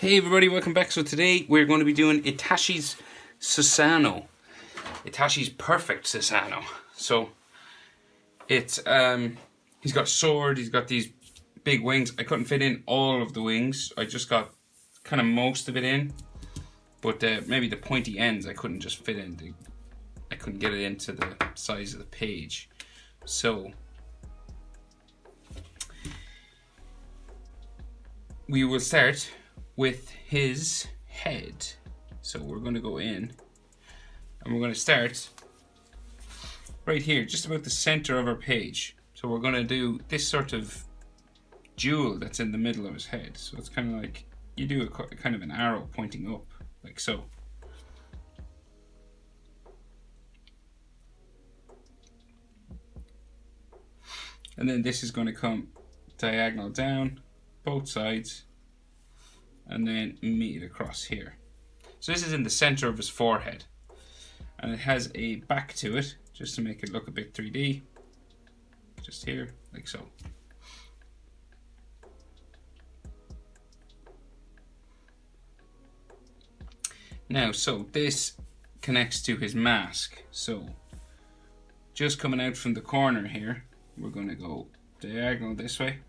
Hey everybody, welcome back. So today we're going to be doing Itachi's Susanoo. Itachi's perfect Susanoo. So it's he's got a sword, he's got these big wings. I couldn't fit in all of the wings. I just got kind of most of it in. But maybe the pointy ends I couldn't just fit in. I couldn't get it into the size of the page. So we will start with his head. So we're going to go in and we're going to start right here, just about the center of our page. So we're going to do this sort of jewel that's in the middle of his head. So it's kind of like you do a kind of an arrow pointing up, like so. And then this is going to come diagonal down both sides and then meet it across here. So this is in the center of his forehead, and it has a back to it just to make it look a bit 3D, just here, like so. Now, so this connects to his mask. So just coming out from the corner here, we're going to go diagonal this way,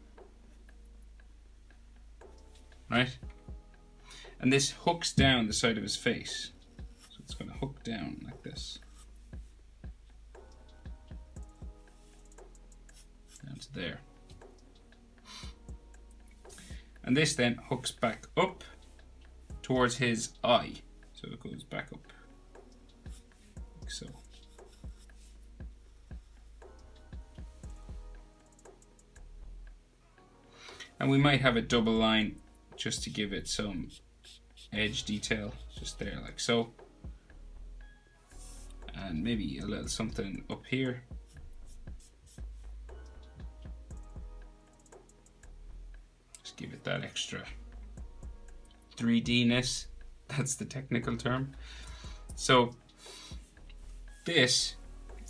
right? And this hooks down the side of his face. So it's going to hook down like this. Down to there. And this then hooks back up towards his eye. So it goes back up, like so. And we might have a double line just to give it some edge detail, just there, like so. And maybe a little something up here. Just give it that extra 3D-ness. That's the technical term. So this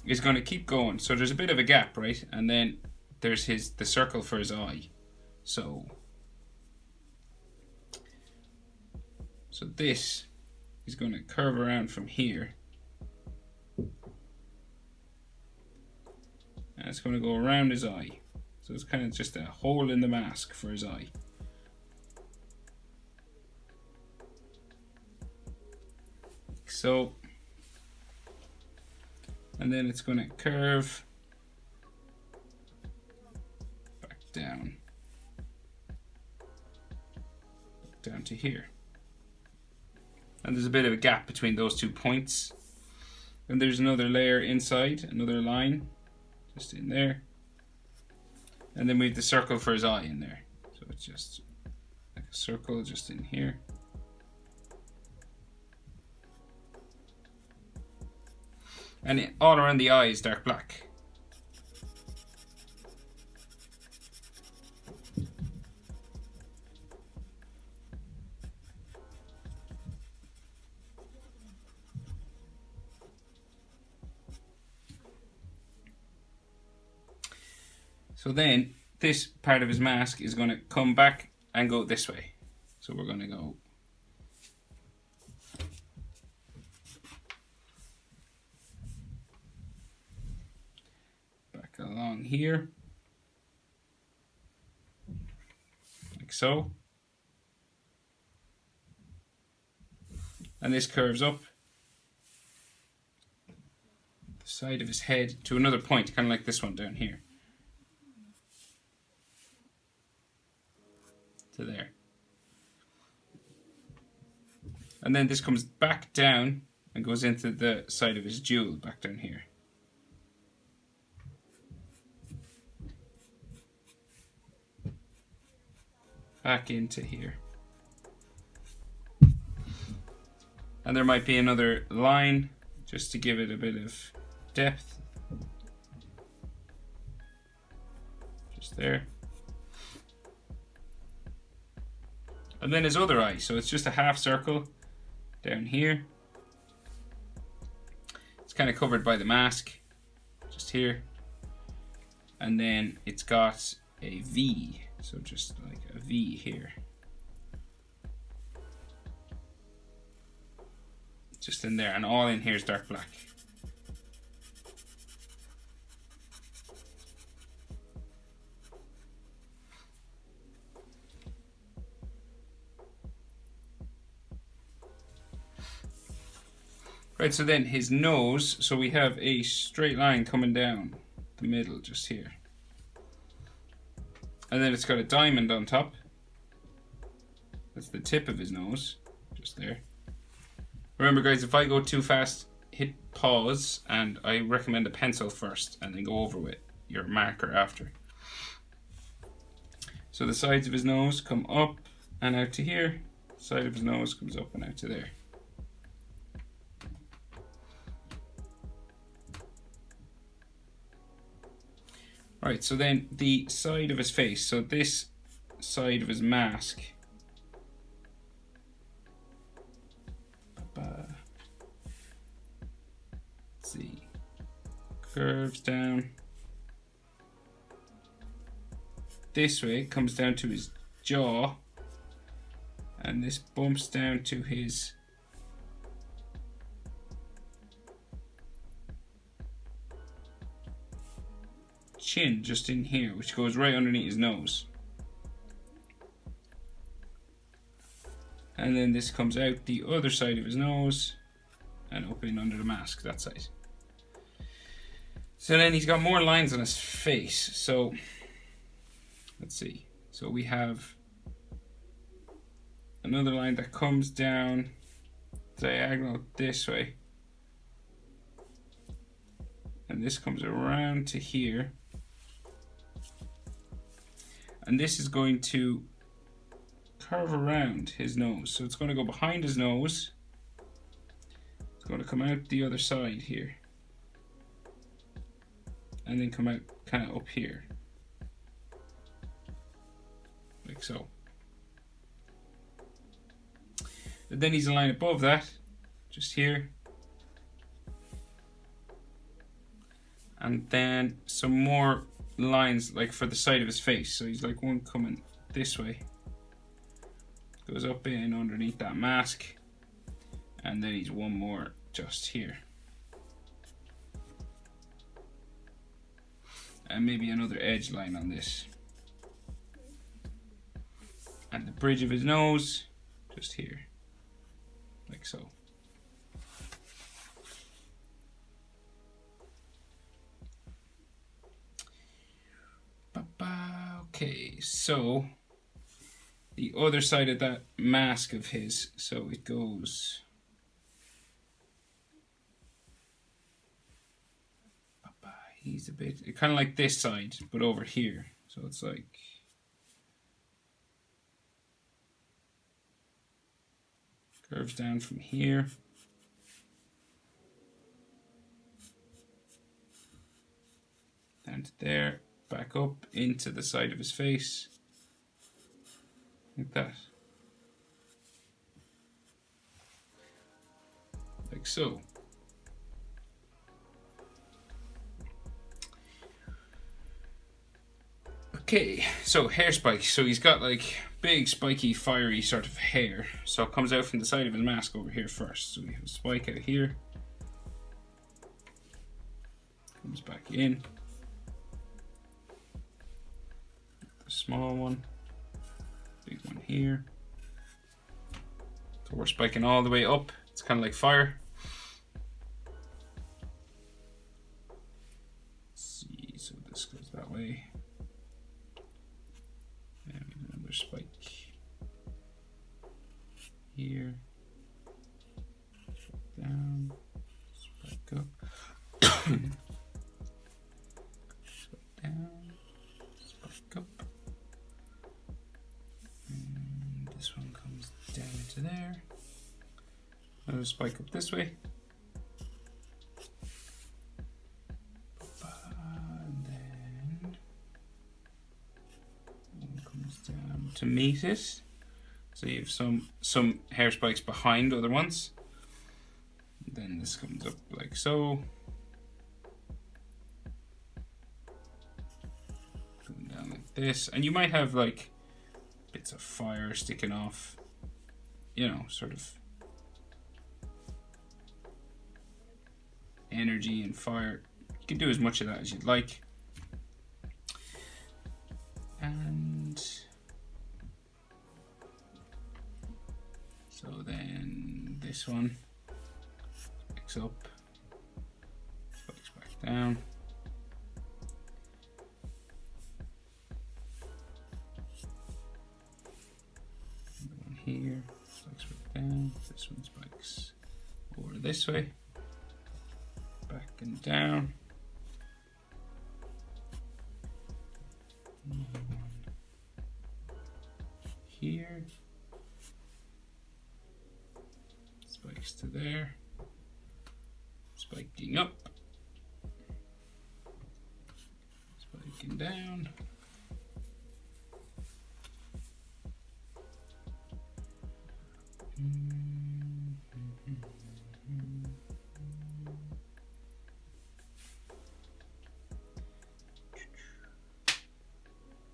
is going to keep going. So there's a bit of a gap, right? And then there's the circle for his eye. So this is going to curve around from here, and it's going to go around his eye. So it's kind of just a hole in the mask for his eye. Like so. And then it's going to curve back down to here. And there's a bit of a gap between those 2 points. And there's another layer inside, another line just in there. And then we have the circle for his eye in there. So it's just like a circle just in here. And all around the eye is dark black. So then this part of his mask is going to come back and go this way. So we're going to go back along here, like so. And this curves up the side of his head to another point, kind of like this one down here. To there. And then this comes back down and goes into the side of his jewel back down here. Back into here. And there might be another line just to give it a bit of depth. Just there. And then his other eye, so it's just a half circle down here. It's kind of covered by the mask, just here. And then it's got a V, so just like a V here. just in there, and all in here is dark black. Right, so then his nose, so we have a straight line coming down the middle just here. And then it's got a diamond on top. That's the tip of his nose, just there. Remember guys, if I go too fast, hit pause, and I recommend a pencil first and then go over with your marker after. So the sides of his nose come up and out to here. The side of his nose comes up and out to there. Right, so then the side of his face, so this side of his mask. Let's see. Curves down. This way, it comes down to his jaw. And this bumps down to his chin, just in here, which goes right underneath his nose. And then this comes out the other side of his nose and up in under the mask, that side. So then he's got more lines on his face. So let's see. So we have another line that comes down diagonal this way. And this comes around to here. And this is going to curve around his nose. So it's going to go behind his nose. It's going to come out the other side here. And then come out kind of up here. Like so. And then he's a line above that, just here. And then some more lines like for the side of his face. So he's like one coming this way. Goes up in underneath that mask. And then he's one more just here. And maybe another edge line on this. And the bridge of his nose, just here. Like so. Okay, so the other side of that mask of his, so it goes he's a bit kind of like this side, but over here. So it's like curves down from here. Down to there. Back up into the side of his face. Like that. Like so. Okay, so hair spikes. So he's got like big, spiky, fiery sort of hair. So it comes out from the side of his mask over here first. So we have a spike out here. Comes back in. The small one. Big one here. So we're spiking all the way up. It's kind of like fire. Let's see, so this goes that way. And another spike here. Spike down. Spike up. Spike down. Spike up. And this one comes down into there. Another spike up this way. And then one comes down to meet it. So you have some hair spikes behind other ones. Then this comes up like so. Going down like this. And you might have like bits of fire sticking off, you know, sort of energy and fire. You can do as much of that as you'd like. And so then this one spikes up, spikes back down. Another one here, spikes back down. This one spikes over this way, back and down. Another one here, spikes to there, spiking up, spiking down.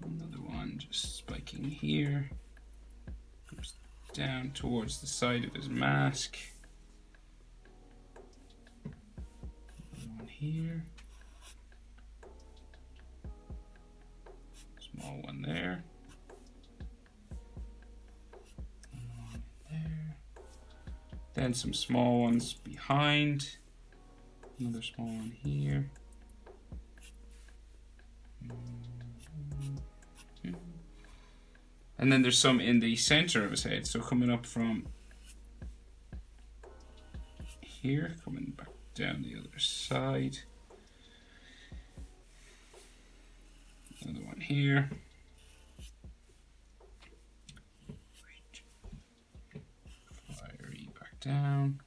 Another one just spiking here, goes down towards the side of his mask. Another one here, small one there, one there, then some small ones behind, another small one here. And then there's some in the center of his head, so coming up from here, coming back down the other side. Another one here. Fiery back down.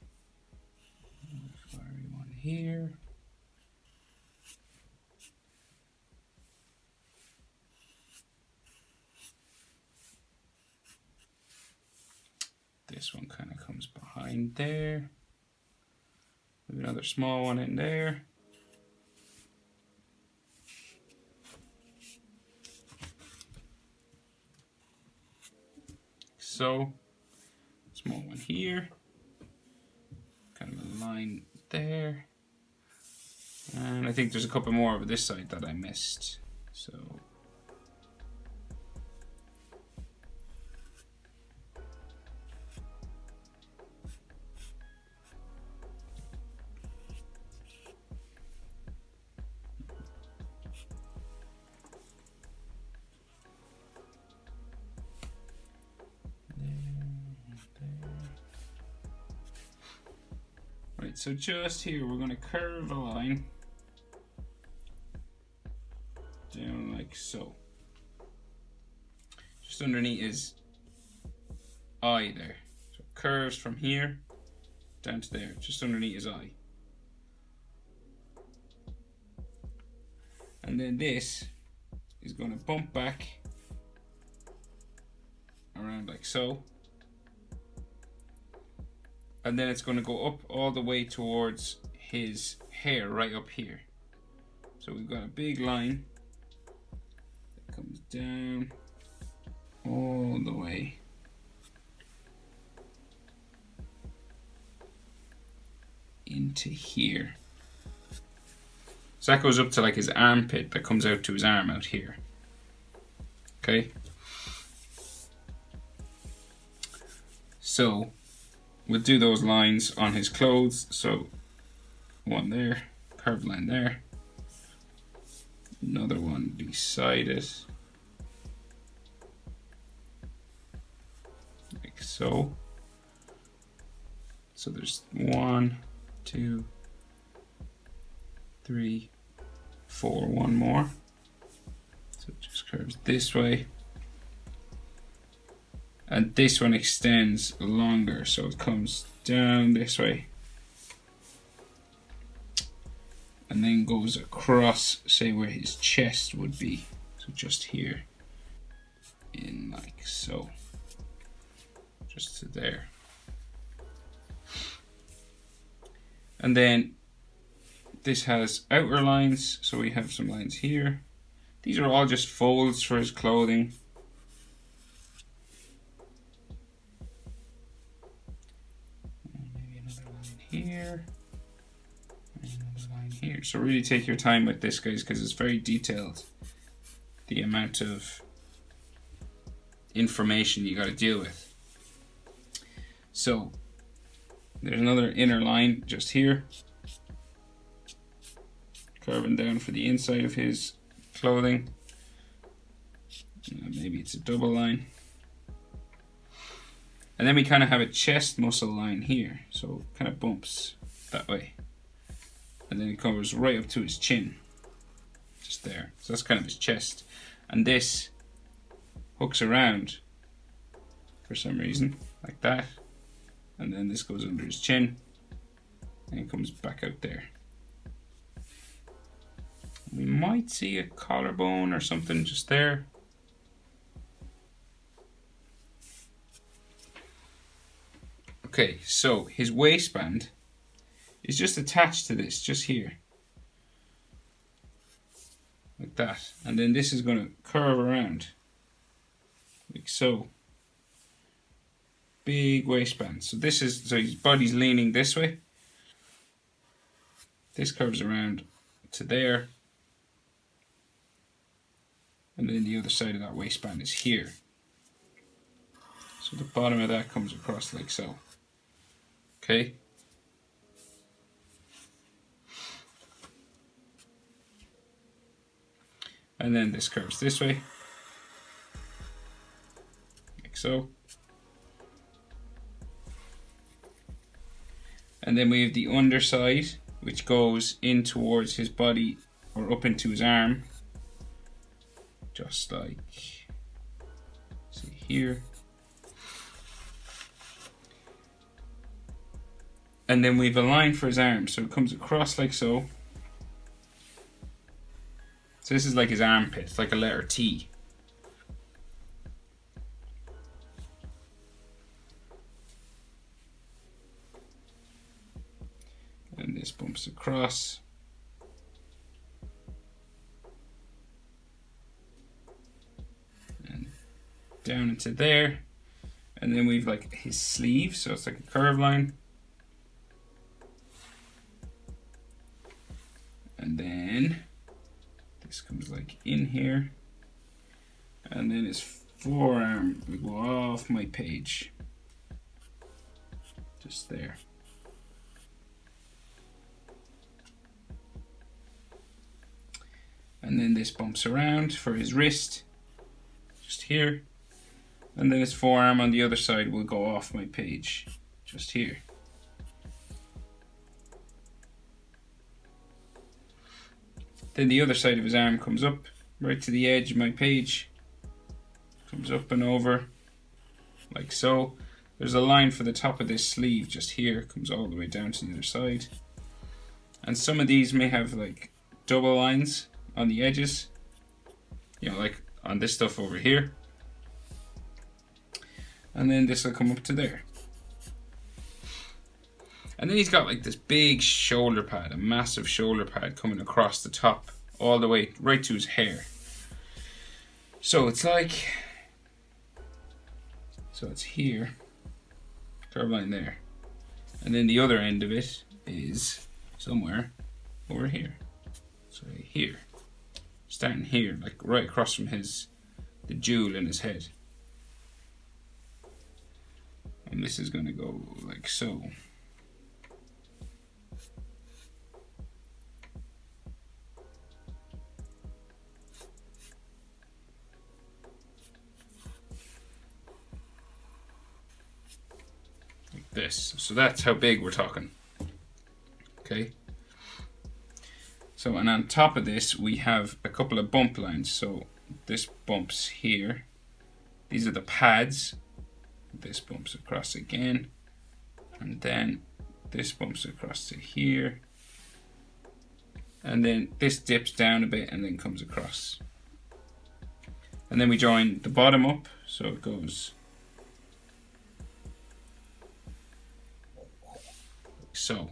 Another fiery one here. This one kind of comes behind there. Maybe another small one in there. So, small one here. Kind of a line there. And I think there's a couple more over this side that I missed. So, right, so just here we're going to curve a line down like so. Just underneath his eye there. So it curves from here down to there, just underneath his eye. And then this is going to bump back around like so. And then it's going to go up all the way towards his hair right up here. So we've got a big line that comes down all the way into here. So that goes up to like his armpit that comes out to his arm out here. Okay. So we'll do those lines on his clothes. So one there, curved line there, another one beside it, like so. So there's 1, 2, 3, 4, one more. So it just curves this way. And this one extends longer, so it comes down this way. And then goes across, say where his chest would be. So just here. In like so. Just to there. And then this has outer lines, so we have some lines here. These are all just folds for his clothing. And maybe another line here. Another line here. So really take your time with this, guys, because it's very detailed. The amount of information you got to deal with. So there's another inner line just here, curving down for the inside of his clothing. Maybe it's a double line. And then we kind of have a chest muscle line here, so it kind of bumps that way. And then it covers right up to his chin, just there. So that's kind of his chest. And this hooks around for some reason, like that. And then this goes under his chin and it comes back out there. We might see a collarbone or something just there. Okay, so his waistband is just attached to this, just here. Like that. And then this is going to curve around. Like so. Big waistband. So this is, so his body's leaning this way. This curves around to there. And then the other side of that waistband is here. So the bottom of that comes across like so. Okay. And then this curves this way. Like so. And then we have the underside, which goes in towards his body or up into his arm. Just like, see here. And then we have a line for his arm, so it comes across like so. So this is like his armpit, it's like a letter T. And this bumps across. And down into there. And then we've like his sleeve, so it's like a curved line. And then this comes like in here. And then his forearm will go off my page. Just there. And then this bumps around for his wrist, just here. And then his forearm on the other side will go off my page, just here. Then the other side of his arm comes up, right to the edge of my page. Comes up and over, like so. There's a line for the top of this sleeve, just here. Comes all the way down to the other side. And some of these may have like double lines on the edges, you know, like on this stuff over here. And then this will come up to there. And then he's got like this big shoulder pad, a massive shoulder pad coming across the top all the way right to his hair. So it's like, so it's here, curve line there. And then the other end of it is somewhere over here. So here. Starting here, like right across from the jewel in his head. And this is going to go like so. Like this. So that's how big we're talking. Okay. So, and on top of this, we have a couple of bump lines. So this bumps here. These are the pads. This bumps across again. And then this bumps across to here. And then this dips down a bit and then comes across. And then we join the bottom up. So it goes like so.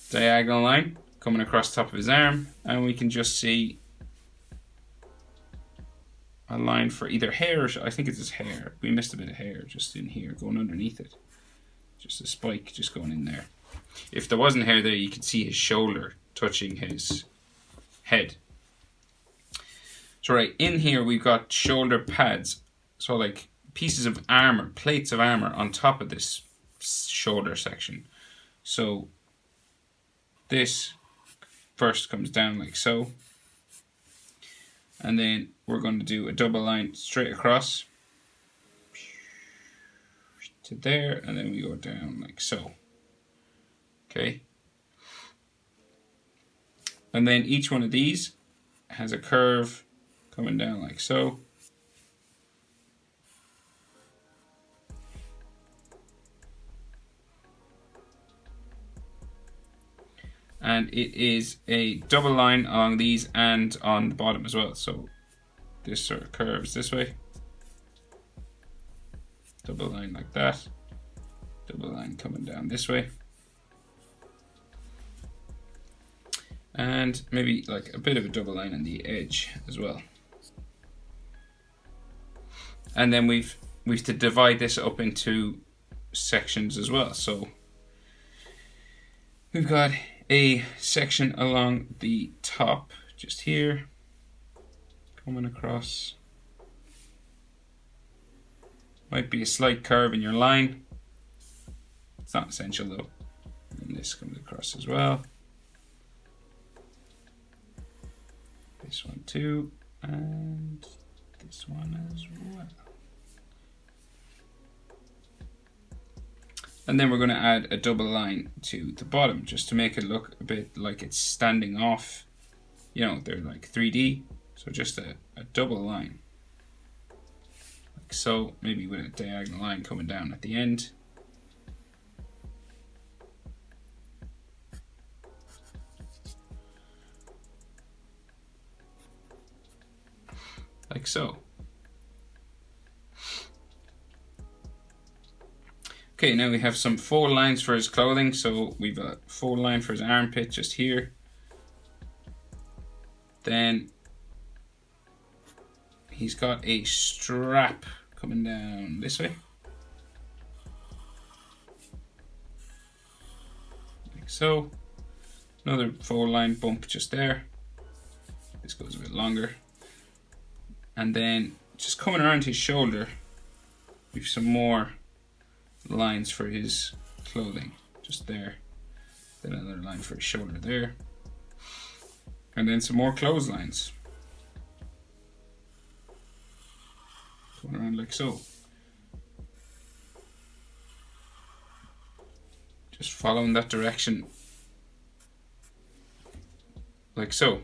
Diagonal line coming across the top of his arm, and we can just see a line for either hair, or I think it's his hair. We missed a bit of hair just in here going underneath it. Just a spike just going in there. if there wasn't hair there, you could see his shoulder touching his head. So right in here we've got shoulder pads, so like pieces of armor, plates of armor on top of this shoulder section. So this first comes down like so, and then we're going to do a double line straight across to there, and then we go down like so. Okay, and then each one of these has a curve coming down like so. And it is a double line along these and on the bottom as well. So this sort of curves this way. Double line like that. Double line coming down this way. And maybe like a bit of a double line on the edge as well. And then we've to divide this up into sections as well. So we've got a section along the top, just here, coming across. Might be a slight curve in your line. It's not essential though. And this comes across as well. This one too, and this one as well. And then we're going to add a double line to the bottom just to make it look a bit like it's standing off. You know, they're like 3D. So just a double line. Like so, maybe with a diagonal line coming down at the end. Like so. Okay, now we have some fold lines for his clothing. So we've a fold line for his armpit just here. Then he's got a strap coming down this way. Like so. Another fold line bump just there. This goes a bit longer. And then just coming around his shoulder, we've some more lines for his clothing just there, then another line for his shoulder there, and then some more clotheslines going around like so, just following that direction like so.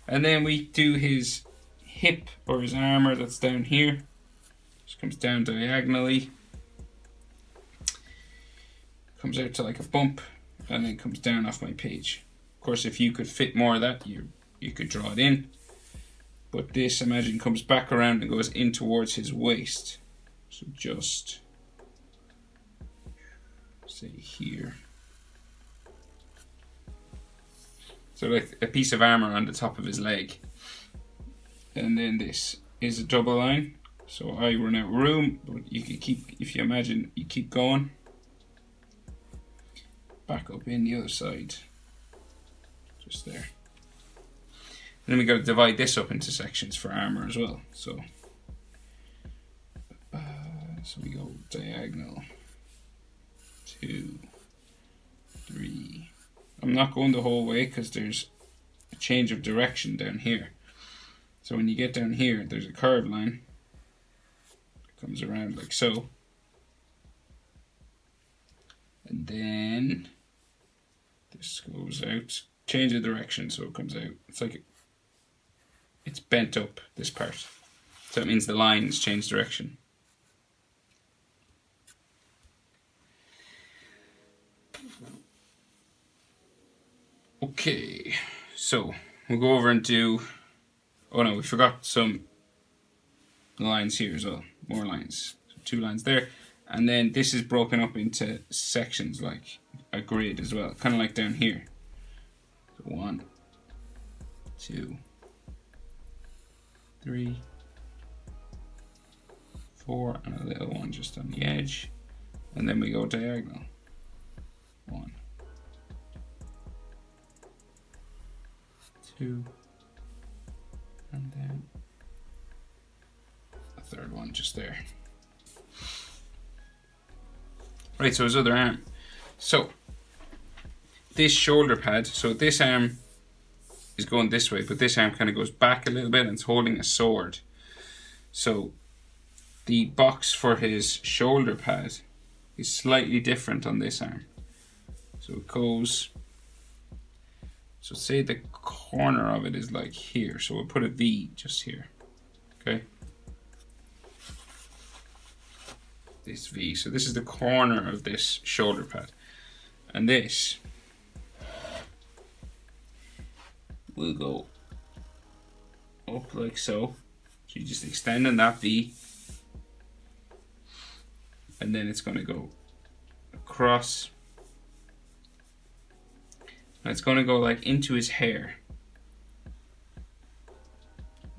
And then we do his hip or his armor that's down here, just comes down diagonally, comes out to like a bump, and then comes down off my page. Of course, if you could fit more of that, you could draw it in. But this, imagine, comes back around and goes in towards his waist. So just say here. So like a piece of armor on the top of his leg. And then this is a double line. So I run out of room, but you can keep, if you imagine, you keep going. Back up in the other side, just there. And then we got to divide this up into sections for armor as well. So we go diagonal, 2, 3. I'm not going the whole way because there's a change of direction down here. So when you get down here, there's a curved line that comes around like so, and then this goes out, change the direction so it comes out. It's like it's bent up, this part. So that means the lines change direction. Okay, so we'll go over and do, oh no, we forgot some lines here as well, more lines. So 2 lines there. And then this is broken up into sections like a grid as well, kind of like down here. So 1, 2, 3, 4, and a little one just on the edge. And then we go diagonal. 2, and then a third one just there. Right, so his other arm. So this shoulder pad, so this arm is going this way, but this arm kind of goes back a little bit and it's holding a sword. So the box for his shoulder pad is slightly different on this arm. So it goes, so say the corner of it is like here, so we'll put a V just here, okay? This V, so this is the corner of this shoulder pad. And this will go up like so. So you just extend on that V, and then it's going to go across, and it's going to go like into his hair,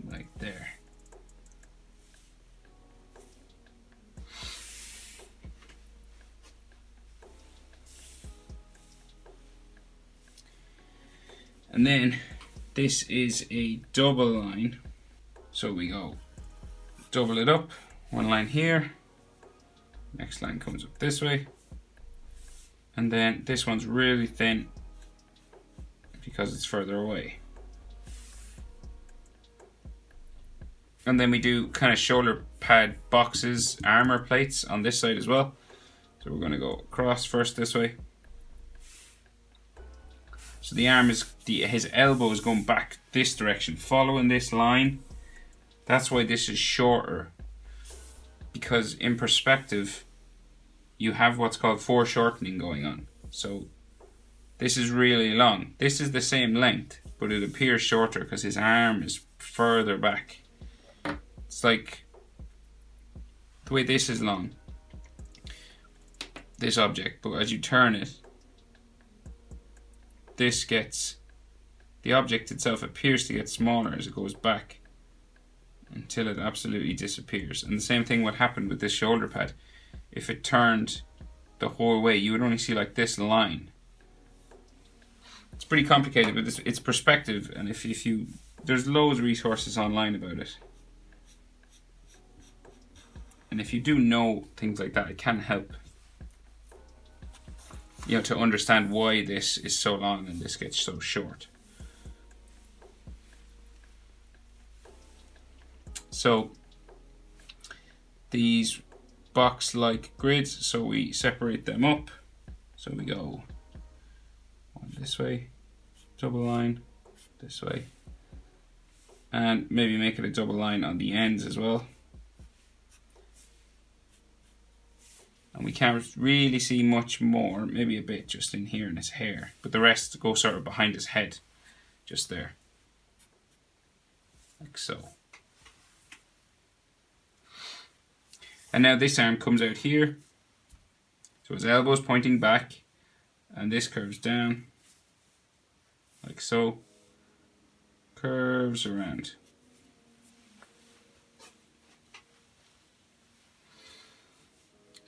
like there. And then this is a double line. So we go double it up, one line here, next line comes up this way, and then this one's really thin because it's further away. And then we do kind of shoulder pad boxes, armor plates on this side as well. So we're going to go across first this way. So the arm is, his elbow is going back this direction, following this line. That's why this is shorter, because in perspective you have what's called foreshortening going on. So this is really long. This is the same length, but it appears shorter because his arm is further back. It's like the way this is long, this object, but as you turn it, this gets, the object itself appears to get smaller as it goes back until it absolutely disappears. And the same thing would happen with this shoulder pad. If it turned the whole way, you would only see like this line. It's pretty complicated, but it's perspective, and if you, there's loads of resources online about it. And if you do know things like that, it can help, you know, to understand why this is so long and this gets so short. So these box-like grids, so we separate them up. So we go one this way, double line this way, and maybe make it a double line on the ends as well. And we can't really see much more, maybe a bit just in here in his hair, but the rest go sort of behind his head, just there, like so. And now this arm comes out here, so his elbow is pointing back, and this curves down, like so, curves around.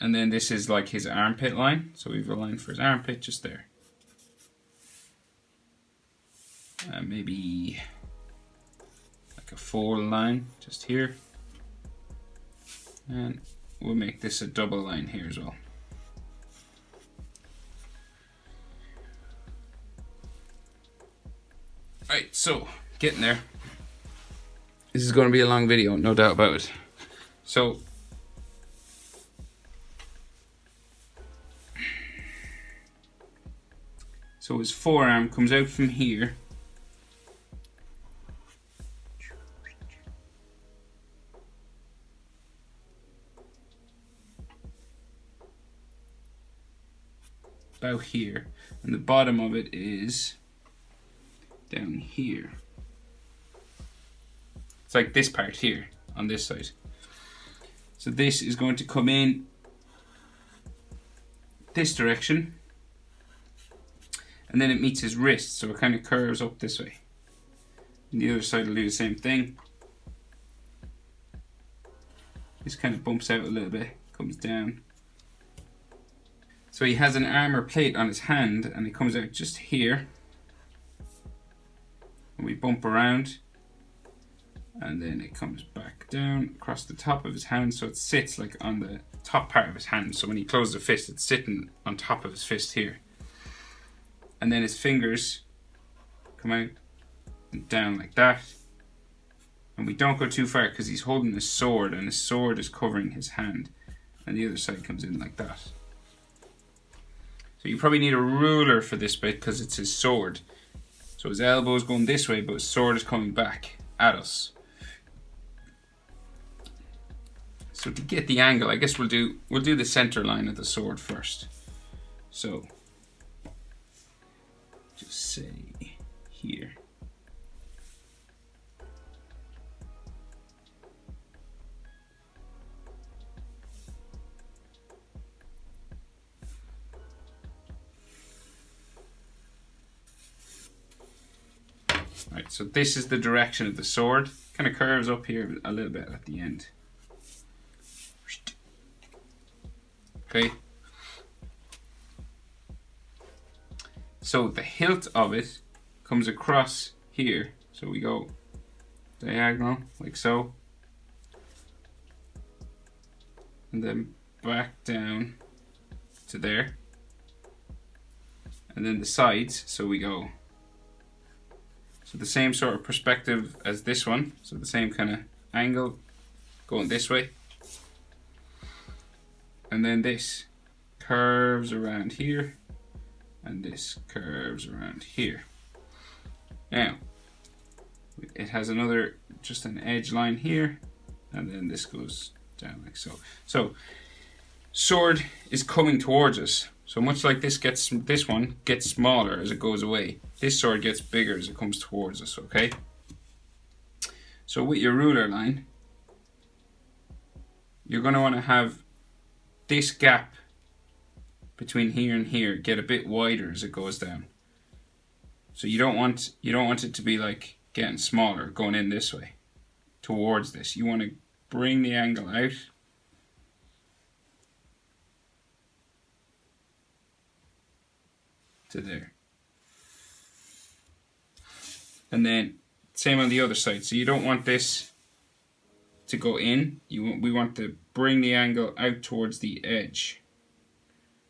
And then this is like his armpit line, so we have a line for his armpit just there. Maybe like a full line just here. And we'll make this a double line here as well. Right, so getting there. This is going to be a long video, no doubt about it. So his forearm comes out from here. About here, and the bottom of it is down here. It's like this part here on this side. So this is going to come in this direction, and then it meets his wrist, so it kind of curves up this way. And the other side will do the same thing. This kind of bumps out a little bit, comes down. So he has an armor plate on his hand, and it comes out just here. and we bump around, and then it comes back down across the top of his hand, so it sits like on the top part of his hand. So when he closes the fist, it's sitting on top of his fist here. And then his fingers come out and down like that. And we don't go too far because he's holding his sword, and his sword is covering his hand. And the other side comes in like that. So you probably need a ruler for this bit because it's his sword. So his elbow is going this way, but his sword is coming back at us. So to get the angle, I guess we'll do the center line of the sword first. So just say here. Right, so this is the direction of the sword. Kind of curves up here a little bit at the end. Okay. So the hilt of it comes across here. So we go diagonal, like so. And then back down to there. And then the sides, so we go. So the same sort of perspective as this one. So the same kind of angle going this way. And then this curves around here. And this curves around here. Now, it has another, just an edge line here. And then this goes down like so. So, sword is coming towards us. So much like this one gets smaller as it goes away. This sword gets bigger as it comes towards us, okay? So with your ruler line, you're going to want to have this gap between here and here get a bit wider as it goes down. So you don't want it to be like getting smaller going in this way towards this. You want to bring the angle out to there. And then same on the other side. So you don't want this to go in. We want to bring the angle out towards the edge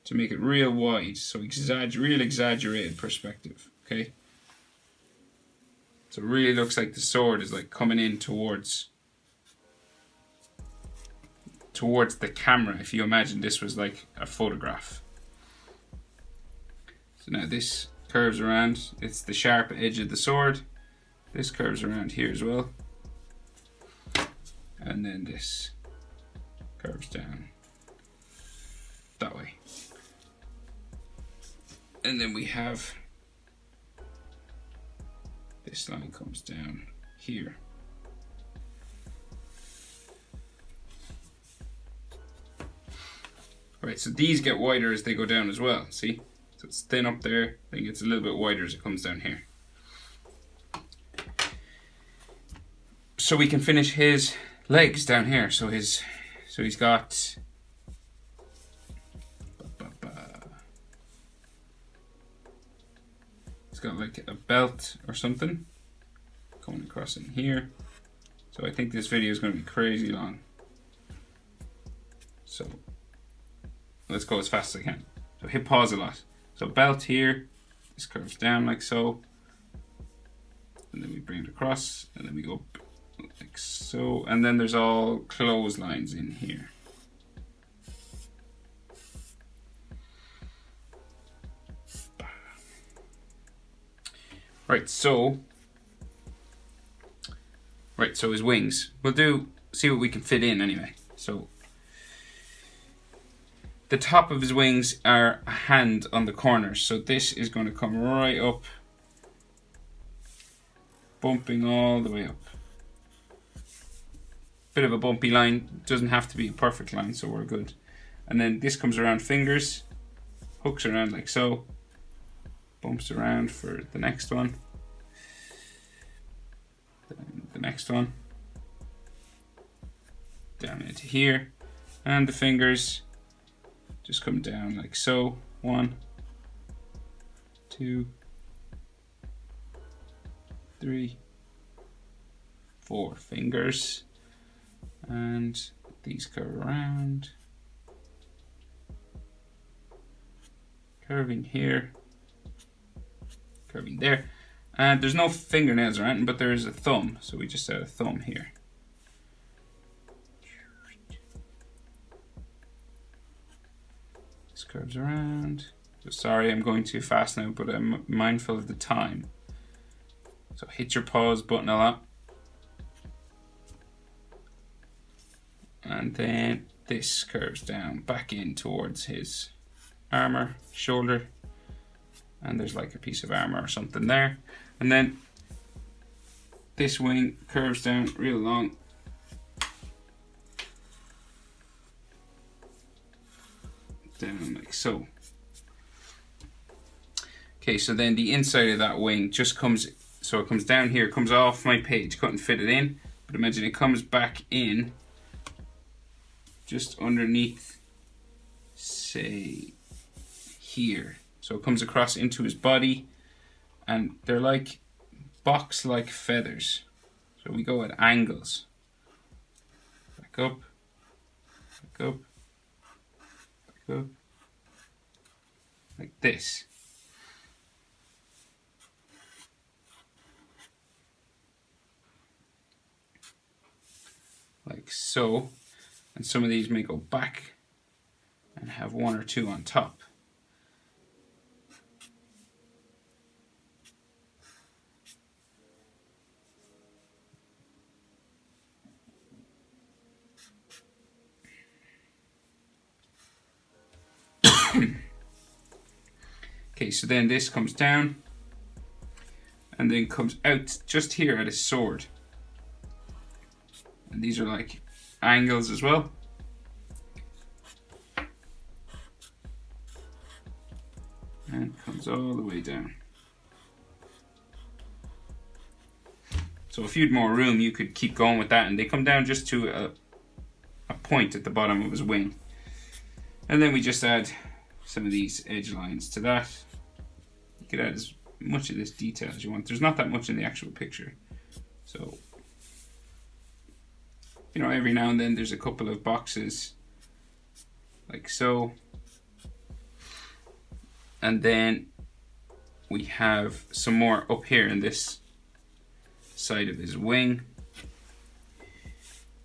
to make it real wide. So real exaggerated perspective. Okay. So it really looks like the sword is like coming in towards the camera. If you imagine this was like a photograph. So now this curves around. It's the sharp edge of the sword. This curves around here as well. And then this curves down that way. And then we have this line comes down here. Alright, so these get wider as they go down as well, see? So it's thin up there, then it gets a little bit wider as it comes down here. So we can finish his legs down here. So he's got like a belt or something coming across in here. So I think this video is going to be crazy long. So let's go as fast as I can. So hit pause a lot. So belt here, this curves down like so. And then we bring it across, and then we go like so. And then there's all clotheslines in here. Right, so his wings. We'll see what we can fit in anyway. So the top of his wings are a hand on the corners. So this is going to come right up, bumping all the way up. Bit of a bumpy line, doesn't have to be a perfect line, so we're good. And then this comes around fingers, hooks around like so, bumps around for the next one, then the next one, down into here, and the fingers just come down like so. 1, 2, 3, 4 fingers, and these curve around, curving here, curving there, and there's no fingernails or anything, but there is a thumb, so we just add a thumb here. This curves around. So sorry, I'm going too fast now, but I'm mindful of the time. So hit your pause button a lot. And then this curves down back in towards his armor, shoulder. And there's like a piece of armor or something there. And then this wing curves down real long. Down like so. Okay, so then the inside of that wing just comes, so it comes down here, comes off my page, couldn't fit it in, but imagine it comes back in just underneath, say, here. So it comes across into his body, and they're like box-like feathers. So we go at angles. Back up, back up, back up, like this. Like so, and some of these may go back and have 1 or 2 on top. Okay, so then this comes down and then comes out just here at his sword. And these are like angles as well. And comes all the way down. So if you had more room, you could keep going with that, and they come down just to a point at the bottom of his wing. And then we just add some of these edge lines to that. You could add as much of this detail as you want. There's not that much in the actual picture. So, you know, every now and then there's a couple of boxes like so. And then we have some more up here in this side of his wing.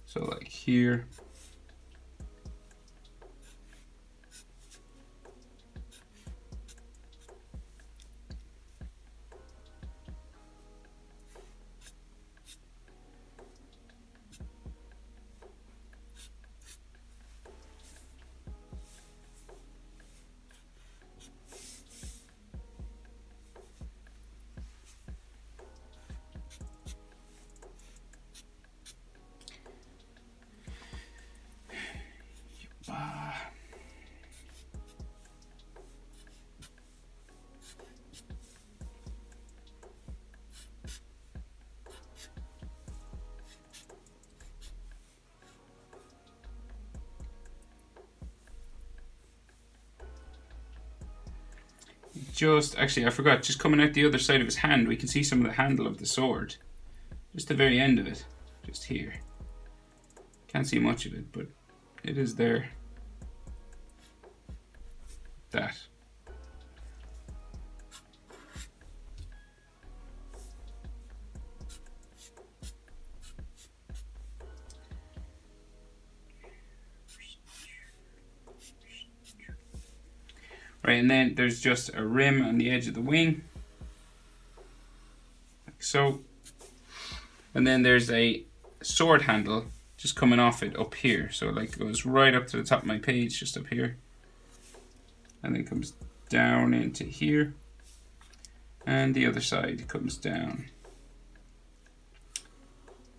So like here. Just, actually I forgot, just coming out the other side of his hand, we can see some of the handle of the sword. Just the very end of it, just here. Can't see much of it, but it is there. That. Right, and then there's just a rim on the edge of the wing, like so. And then there's a sword handle just coming off it up here. So it like goes right up to the top of my page, just up here. And then comes down into here. And the other side comes down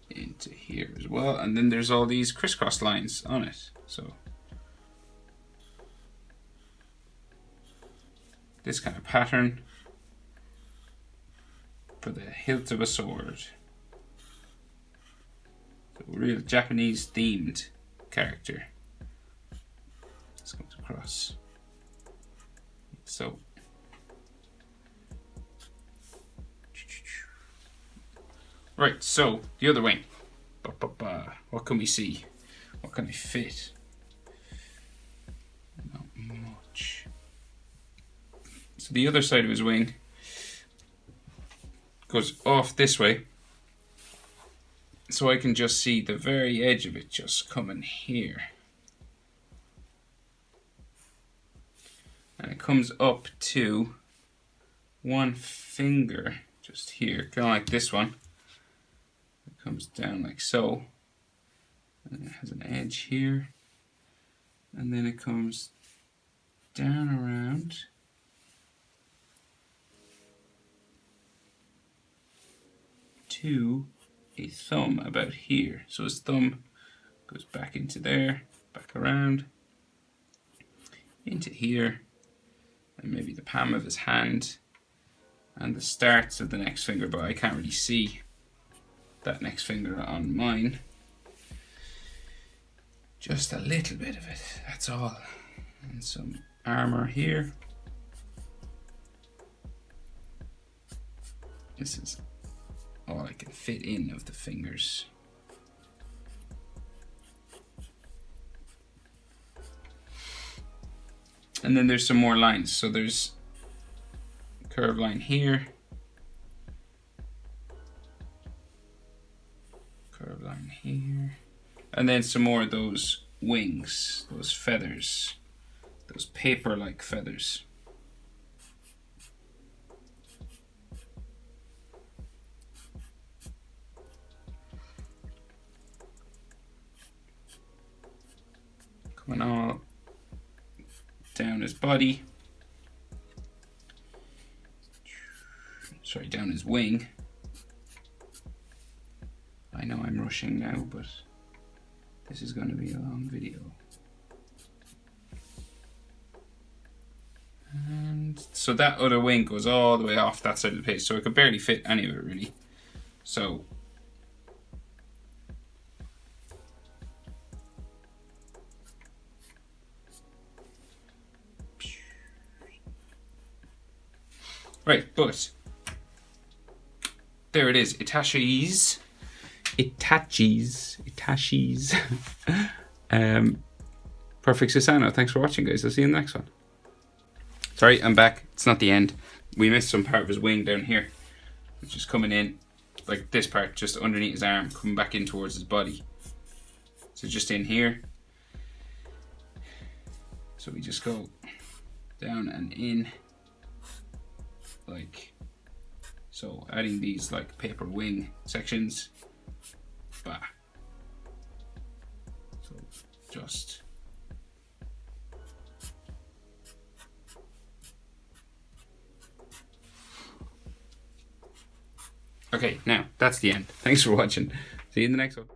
into here as well. And then there's all these crisscross lines on it. So this kind of pattern for the hilt of a sword. So a real Japanese themed character. This comes across. So Right, so the other wing. What can we see? What can I fit? Not much. So the other side of his wing goes off this way. So I can just see the very edge of it just coming here. And it comes up to one finger just here, kind of like this one. It comes down like so. And it has an edge here. And then it comes down around. To a thumb about here. So his thumb goes back into there, back around, into here, and maybe the palm of his hand, and the starts of the next finger, but I can't really see that next finger on mine. Just a little bit of it, that's all. And some armor here. This is all I can fit in of the fingers. And then there's some more lines. So there's a curved line here. Curved line here. And then some more of those wings, those feathers, those paper-like feathers. Coming all down his body. Sorry, down his wing. I know I'm rushing now, but this is going to be a long video. And so that other wing goes all the way off that side of the page, so I could barely fit any of it really. So right, but there it is, Itachi's perfect Susanoo. Thanks for watching, guys. I'll see you in the next one. Sorry, I'm back. It's not the end. We missed some part of his wing down here, which is coming in, like this part, just underneath his arm, coming back in towards his body. So just in here. So we just go down and in, like so, adding these like paper wing sections. Bah. So just okay, now that's the end. Thanks for watching. See you in the next one.